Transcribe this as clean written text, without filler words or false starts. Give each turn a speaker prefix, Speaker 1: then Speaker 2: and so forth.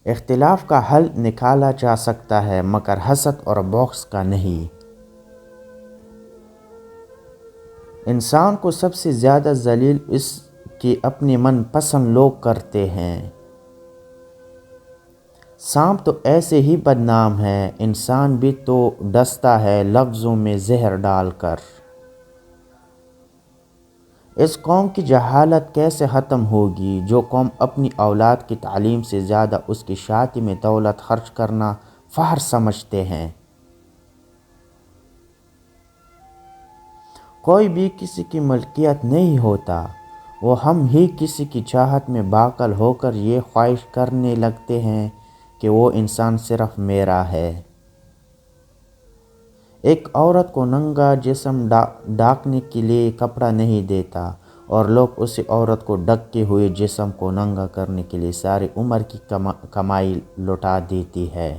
Speaker 1: اختلاف کا حل نکالا جا سکتا ہے مگر حسد اور بغض کا نہیں۔ انسان کو سب سے زیادہ ذلیل اس کی اپنے من پسند لوگ کرتے ہیں۔ سانپ تو ایسے ہی بدنام ہے، انسان بھی تو ڈستا ہے لفظوں میں زہر ڈال کر۔ اس قوم کی جہالت کیسے ختم ہوگی؟ جو قوم اپنی اولاد کی تعلیم سے زیادہ اس کی شادی میں دولت خرچ کرنا فخر سمجھتے ہیں۔ کوئی بھی کسی کی ملکیت نہیں ہوتا، وہ ہم ہی کسی کی چاہت میں باقل ہو کر یہ خواہش کرنے لگتے ہیں کہ وہ انسان صرف میرا ہے۔ ایک عورت کو ننگا جسم ڈھانکنے کے لیے کپڑا نہیں دیتا، اور لوگ اسی عورت کو ڈھکے ہوئے جسم کو ننگا کرنے کے لیے ساری عمر کی کمائی لٹا دیتی ہے۔